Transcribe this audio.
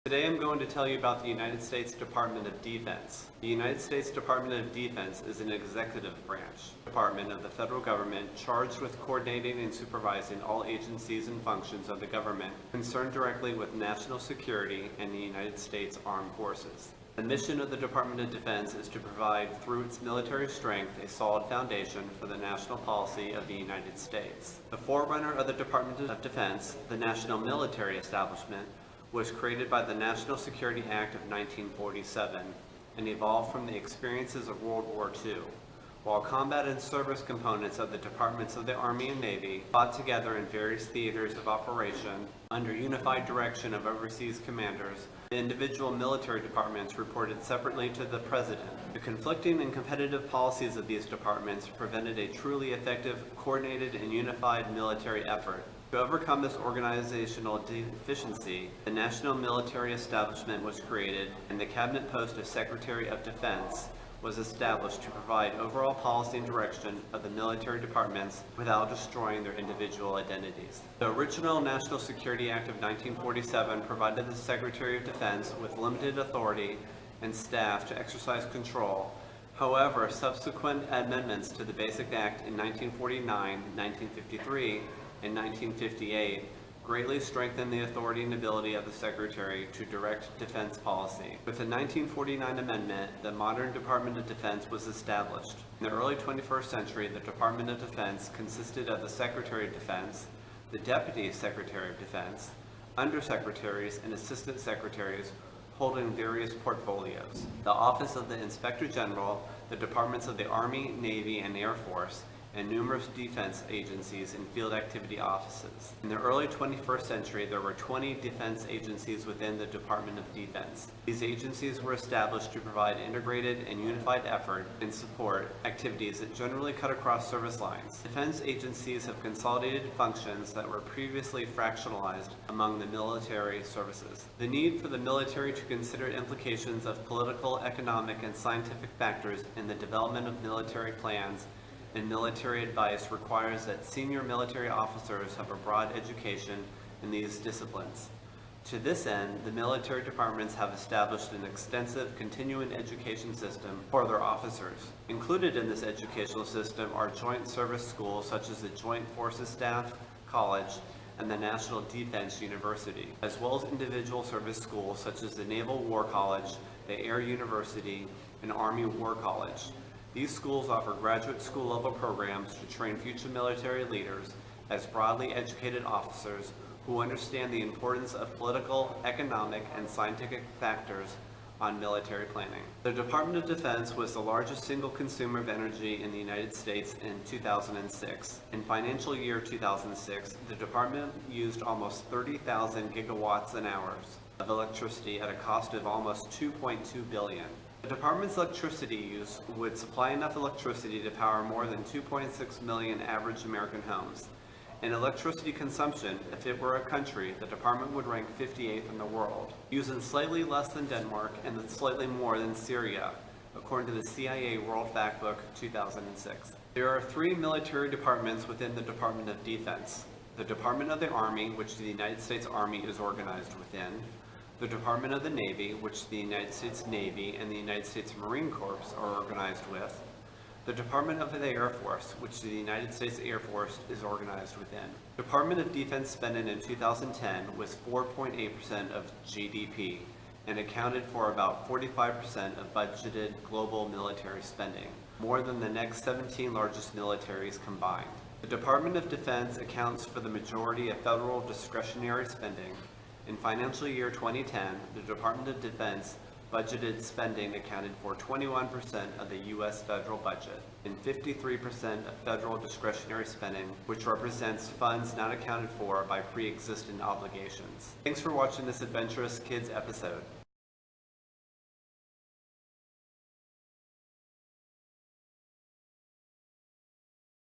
Today I'm going to tell you about the United States Department of Defense. The United States Department of Defense is an executive branch department of the federal government charged with coordinating and supervising all agencies and functions of the government concerned directly with national security and the United States Armed Forces. The mission of the Department of Defense is to provide, through its military strength, a solid foundation for the national policy of the United States. The forerunner of the Department of Defense, the National Military Establishment, was created by the National Security Act of 1947 and evolved from the experiences of World War II. While combat and service components of the departments of the Army and Navy fought together in various theaters of operation under unified direction of overseas commanders, the individual military departments reported separately to the President. The conflicting and competitive policies of these departments prevented a truly effective, coordinated, and unified military effort. To overcome this organizational deficiency, the National Military Establishment was created, and the cabinet post of Secretary of Defense was established to provide overall policy and direction of the military departments without destroying their individual identities. The original National Security Act of 1947 provided the Secretary of Defense with limited authority and staff to exercise control. However, subsequent amendments to the Basic Act in 1949, 1953, and 1958 greatly strengthened the authority and ability of the Secretary to direct defense policy. With the 1949 amendment, the modern Department of Defense was established. In the early 21st century, the Department of Defense consisted of the Secretary of Defense, the Deputy Secretary of Defense, Undersecretaries, and Assistant Secretaries holding various portfolios, the Office of the Inspector General, the departments of the Army, Navy, and Air Force, and numerous defense agencies and field activity offices. In the early 21st century, there were 20 defense agencies within the Department of Defense. These agencies were established to provide integrated and unified effort and support activities that generally cut across service lines. Defense agencies have consolidated functions that were previously fractionalized among the military services. The need for the military to consider implications of political, economic, and scientific factors in the development of military plans and military advice requires that senior military officers have a broad education in these disciplines. To this end, the military departments have established an extensive continuing education system for their officers. Included in this educational system are joint service schools such as the Joint Forces Staff College and the National Defense University, as well as individual service schools such as the Naval War College, the Air University, and Army War College. These schools offer graduate school level programs to train future military leaders as broadly educated officers who understand the importance of political, economic, and scientific factors on military planning. The Department of Defense was the largest single consumer of energy in the United States in 2006. In financial year 2006, the department used almost 30,000 gigawatts an hour of electricity at a cost of almost $2.2 billion. The department's electricity use would supply enough electricity to power more than 2.6 million average American homes. In electricity consumption, if it were a country, the department would rank 58th in the world, using slightly less than Denmark and slightly more than Syria, according to the CIA World Factbook 2006. There are three military departments within the Department of Defense: the Department of the Army, which the United States Army is organized within, the Department of the Navy, which the United States Navy and the United States Marine Corps are organized with, the Department of the Air Force, which the United States Air Force is organized within. Department of Defense spending in 2010 was 4.8% of GDP and accounted for about 45% of budgeted global military spending, more than the next 17 largest militaries combined. The Department of Defense accounts for the majority of federal discretionary spending. In financial year 2010, the Department of Defense budgeted spending accounted for 21% of the U.S. federal budget and 53% of federal discretionary spending, which represents funds not accounted for by pre-existing obligations. Thanks for watching this Adventurous Kids episode.